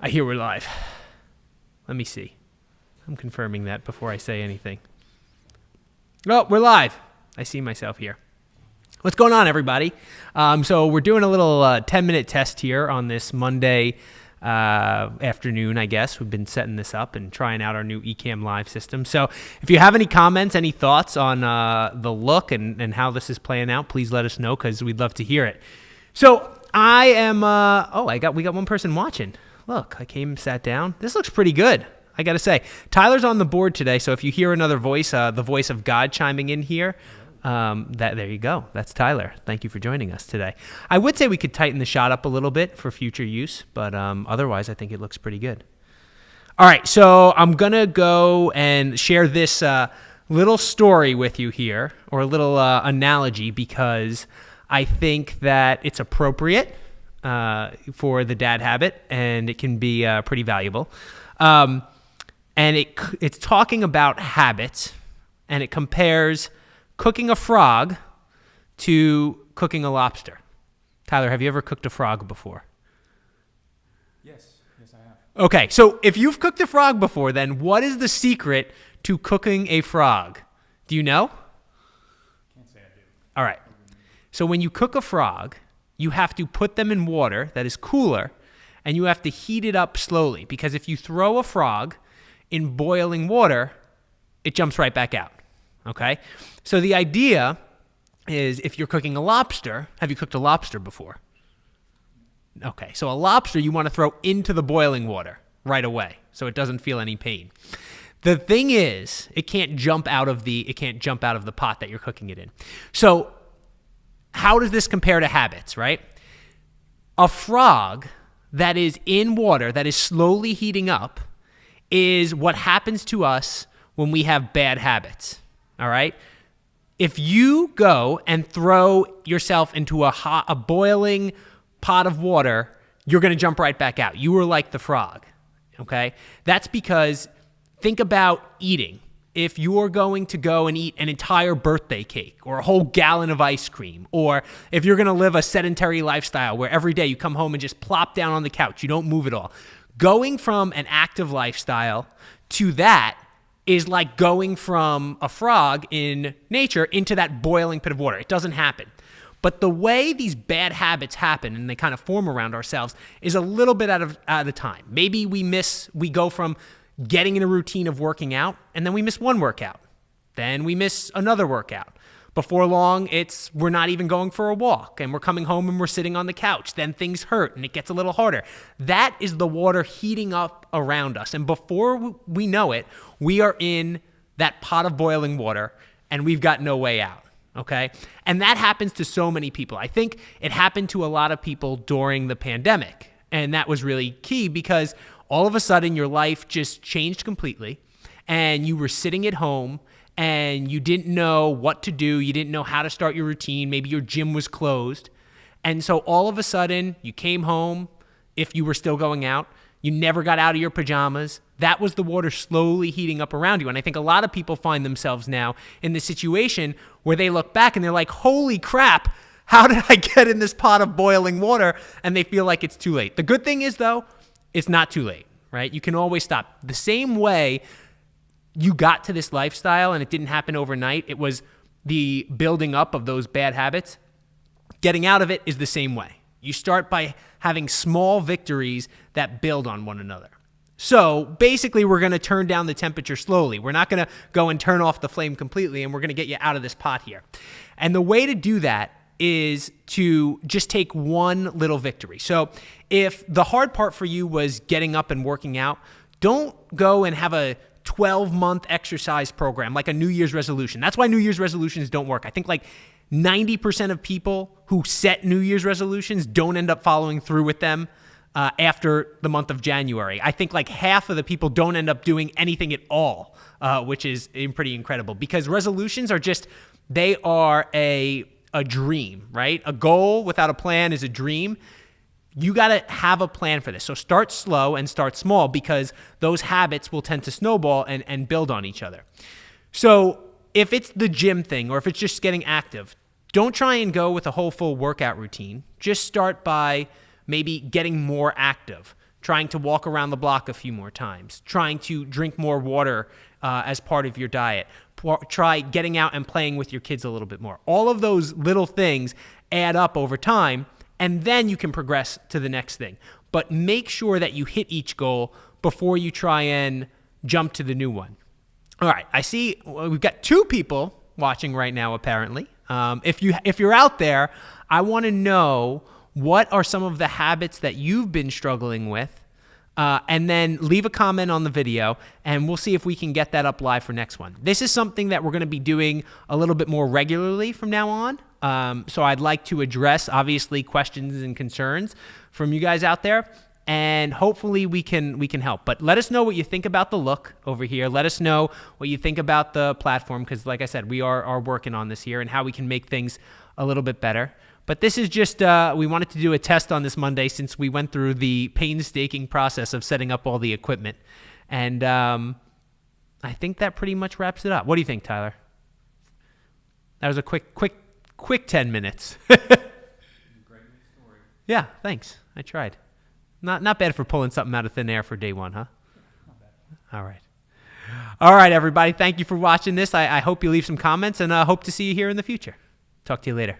I hear we're live. Let me see. I'm confirming that before I say anything. Oh, we're live. I see myself here. What's going on, everybody? So we're doing a little 10-minute test here on this Monday afternoon, I guess. We've been setting this up and trying out our new Ecamm Live system. So if you have any comments, any thoughts on the look and how this is playing out, please let us know because we'd love to hear it. So I am, we got one person watching. Look, I came, sat down. This looks pretty good, I got to say. Tyler's on the board today, so if you hear another voice, the voice of God chiming in here, there you go. That's Tyler. Thank you for joining us today. I would say we could tighten the shot up a little bit for future use, but otherwise I think it looks pretty good. All right, so I'm going to go and share this little story with you here, or a little analogy, because I think that it's appropriate for the dad habit, and it can be pretty valuable. And it's talking about habits, and it compares cooking a frog to cooking a lobster. Tyler, have you ever cooked a frog before? Yes, I have. Okay, so if you've cooked a frog before, then what is the secret to cooking a frog? Do you know? Can't say I do. All right. So when you cook a frog, you have to put them in water that is cooler, and you have to heat it up slowly, because if you throw a frog in boiling water, it jumps right back out, okay? So the idea is, if you're cooking a lobster, have you cooked a lobster before? Okay, so a lobster you want to throw into the boiling water right away so it doesn't feel any pain. The thing is, it can't jump out of the pot that you're cooking it in. So how does this compare to habits, right? A frog that is in water, that is slowly heating up, is what happens to us when we have bad habits, all right? If you go and throw yourself into a boiling pot of water, you're going to jump right back out. You are like the frog, okay? That's because, think about eating. If you're going to go and eat an entire birthday cake or a whole gallon of ice cream, or if you're going to live a sedentary lifestyle where every day you come home and just plop down on the couch, you don't move at all, going from an active lifestyle to that is like going from a frog in nature into that boiling pit of water. It doesn't happen. But the way these bad habits happen and they kind of form around ourselves is a little bit out of time. Maybe we go from getting in a routine of working out, and then we miss one workout. Then we miss another workout. Before long, we're not even going for a walk, and we're coming home and we're sitting on the couch. Then things hurt, and it gets a little harder. That is the water heating up around us. And before we know it, we are in that pot of boiling water, and we've got no way out, okay? And that happens to so many people. I think it happened to a lot of people during the pandemic, and that was really key because all of a sudden, your life just changed completely, and you were sitting at home, and you didn't know what to do. You didn't know how to start your routine. Maybe your gym was closed. And so all of a sudden, you came home, if you were still going out. You never got out of your pajamas. That was the water slowly heating up around you. And I think a lot of people find themselves now in the situation where they look back, and they're like, holy crap, how did I get in this pot of boiling water? And they feel like it's too late. The good thing is, though, it's not too late, right? You can always stop. The same way you got to this lifestyle, and it didn't happen overnight, it was the building up of those bad habits. Getting out of it is the same way. You start by having small victories that build on one another. So basically, we're going to turn down the temperature slowly. We're not going to go and turn off the flame completely, and we're going to get you out of this pot here. And the way to do that is to just take one little victory. So if the hard part for you was getting up and working out, don't go and have a 12-month exercise program like a New Year's resolution. That's why New Year's resolutions don't work. I think like 90% of people who set New Year's resolutions don't end up following through with them after the month of January. I think like half of the people don't end up doing anything at all, which is pretty incredible, because resolutions are they are a dream, right? A goal without a plan is a dream. You got to have a plan for this. So start slow and start small, because those habits will tend to snowball and build on each other. So if it's the gym thing, or if it's just getting active, don't try and go with a whole full workout routine. Just start by maybe getting more active. trying to walk around the block a few more times, trying to drink more water as part of your diet. Try getting out and playing with your kids a little bit more. All of those little things add up over time, and then you can progress to the next thing. But make sure that you hit each goal before you try and jump to the new one. All right, I see we've got 2 people watching right now, apparently. If you're out there, I want to know what are some of the habits that you've been struggling with, and then leave a comment on the video, and we'll see if we can get that up live for next one. This is something that we're going to be doing a little bit more regularly from now on. So I'd like to address, obviously, questions and concerns from you guys out there, and hopefully we can help. But let us know what you think about the look over here. Let us know what you think about the platform, because like I said, we are working on this here and how we can make things a little bit better. But this is just, we wanted to do a test on this Monday since we went through the painstaking process of setting up all the equipment. And I think that pretty much wraps it up. What do you think, Tyler? That was a quick 10 minutes. Great story. Yeah, thanks. I tried. Not bad for pulling something out of thin air for day one, huh? Not bad. All right, everybody. Thank you for watching this. I hope you leave some comments, and hope to see you here in the future. Talk to you later.